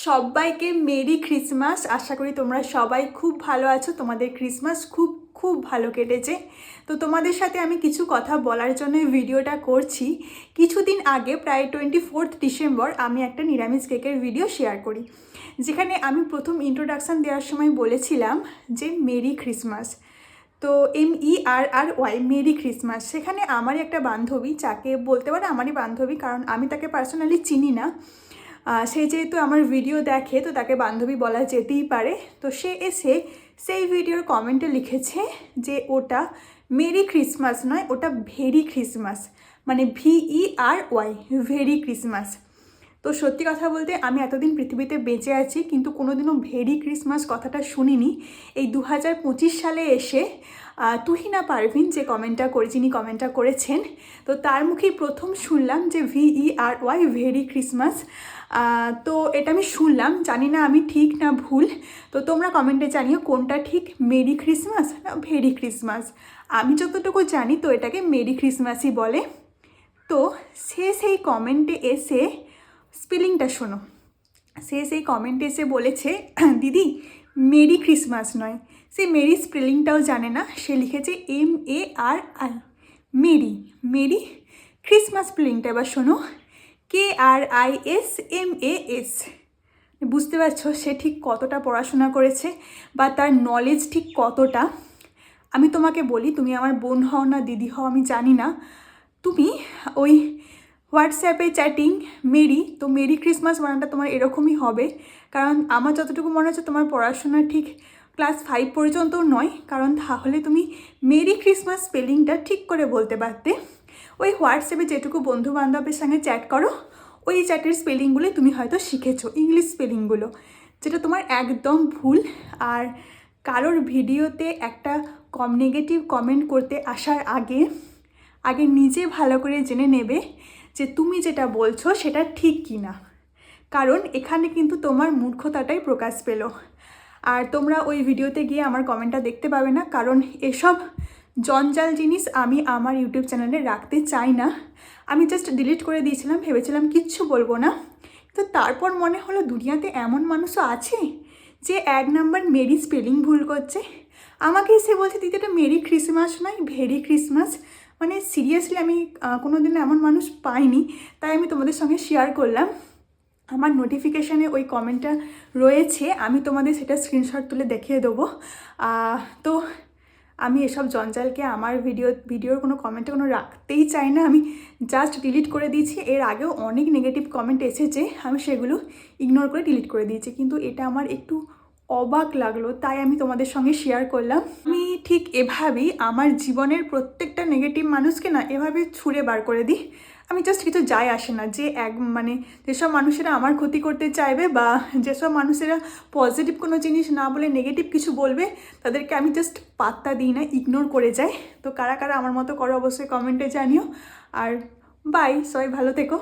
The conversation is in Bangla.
সবাইকে মেরি ক্রিসমাস। আশা করি তোমরা সবাই খুব ভালো আছো, তোমাদের ক্রিসমাস খুব খুব ভালো কেটেছে। তো তোমাদের সাথে আমি কিছু কথা বলার জন্য ভিডিওটা করছি। কিছুদিন আগে প্রায় 24 ডিসেম্বর আমি একটা নিরামিষ কেকের ভিডিও শেয়ার করি, যেখানে আমি প্রথম ইন্ট্রোডাকশান দেওয়ার সময় বলেছিলাম যে মেরি ক্রিসমাস। তো MERRY মেরি ক্রিসমাস। সেখানে আমারই একটা বান্ধবী, যাকে বলতে পারে আমারই বান্ধবী, কারণ আমি তাকে পার্সোনালি চিনি না, সে যেহেতু আমার ভিডিও দেখে তো তাকে বান্ধবী বলা যেতেই পারে। তো সে এসে সেই ভিডিওর কমেন্টে লিখেছে যে ওটা মেরি ক্রিসমাস নয়, ওটা ভেরি ক্রিসমাস, মানে VERY, ভেরি ক্রিসমাস। তো সত্যি কথা বলতে আমি এতদিন পৃথিবীতে বেঁচে আছি, কিন্তু কোনোদিনও ভেরি ক্রিসমাস কথাটা শুনিনি। এই 2025 সালে এসে তুহিনা পারভিন যিনি কমেন্টটা করেছেন, তো তার মুখেই প্রথম শুনলাম যে VERY, ভেরি ক্রিসমাস। তো এটা আমি শুনলাম, জানি না আমি ঠিক না ভুল। তো তোমরা কমেন্টে জানিও কোনটা ঠিক, মেরি ক্রিসমাস না ভেরি ক্রিসমাস। আমি যতটুকু জানি তো এটাকে মেরি ক্রিসমাসই বলে। তো সে সেই কমেন্টে এসে স্পেলিংটা শোনো, সে সেই কমেন্টে এসে বলেছে দিদি মেরি ক্রিসমাস নয়, সে মেরি স্পেলিংটাও জানে না। সে লিখেছে MARI, মেরি। মেরি ক্রিসমাস স্পেলিংটা এবার শোনো, KRISMAS। বুঝতে পারছো সে ঠিক কতটা পড়াশোনা করেছে বা তার নলেজ ঠিক কতটা। আমি তোমাকে বলি, তুমি আমার বোন হও না দিদি হও আমি জানি না, তুমি ওই হোয়াটসঅ্যাপে চ্যাটিং মেরি, তো মেরি ক্রিসমাস বানানটা তোমার এরকমই হবে। কারণ আমার যতটুকু মনে হচ্ছে তোমার পড়াশোনা ঠিক ক্লাস 5 পর্যন্ত নয়, কারণ তাহলে তুমি মেরি ক্রিসমাস স্পেলিংটা ঠিক করে বলতে পারতে। ওই হোয়াটসঅ্যাপে যেটুকু বন্ধুবান্ধবের সঙ্গে চ্যাট করো, ওই চ্যাটের স্পেলিংগুলো তুমি হয়তো শিখেছো, ইংলিশ স্পেলিংগুলো, যেটা তোমার একদম ভুল। আর কারোর ভিডিওতে একটা নেগেটিভ কমেন্ট করতে আসার আগে নিজে ভালো করে জেনে নেবে যে তুমি যেটা বলছো সেটা ঠিক কি না, কারণ এখানে কিন্তু তোমার মূর্খতাটাই প্রকাশ পেল। আর তোমরা ওই ভিডিওতে গিয়ে আমার কমেন্টটা দেখতে পাবে না, কারণ এসব জঞ্জাল জিনিস আমি আমার ইউটিউব চ্যানেলে রাখতে চাই না। আমি জাস্ট ডিলিট করে দিয়েছিলাম, ভেবেছিলাম কিচ্ছু বলবো না। তো তারপর মনে হলো দুনিয়াতে এমন মানুষও আছে যে 1 নাম্বার মেরি স্পেলিং ভুল করছে। আমাকে এসে বলছে দিদি এটা মেরি ক্রিসমাস নয় ভেরি ক্রিসমাস। মানে সিরিয়াসলি আমি কোনোদিনও এমন মানুষ পাইনি, তাই আমি তোমাদের সঙ্গে শেয়ার করলাম। আমার নোটিফিকেশানে ওই কমেন্টটা রয়েছে, আমি তোমাদের সেটা স্ক্রিনশট তুলে দেখিয়ে দেবো। তো আমি এসব জঞ্জালকে আমার ভিডিওর কোনো কমেন্টে কোনো রাখতেই চাই না, আমি জাস্ট ডিলিট করে দিয়েছি। এর আগেও অনেক নেগেটিভ কমেন্ট এসেছে, আমি সেগুলো ইগনোর করে ডিলিট করে দিয়েছি, কিন্তু এটা আমার একটু অবাক লাগলো, তাই আমি তোমাদের সঙ্গে শেয়ার করলাম। আমি ঠিক এভাবেই আমার জীবনের প্রত্যেকটা নেগেটিভ মানুষকে না এভাবে ছুঁড়ে বার করে দিই। আমি জাস্ট কিছু যায় আসে না যে যেসব মানুষেরা আমার ক্ষতি করতে চাইবে বা যেসব মানুষেরা পজিটিভ কোনো জিনিস না বলে নেগেটিভ কিছু বলবে, তাদেরকে আমি জাস্ট পাত্তা দিই না, ইগনোর করে যাই। তো কারা কারা আমার মতো করো অবশ্যই কমেন্টে জানিও। আর বাই, সবাই ভালো থেকো।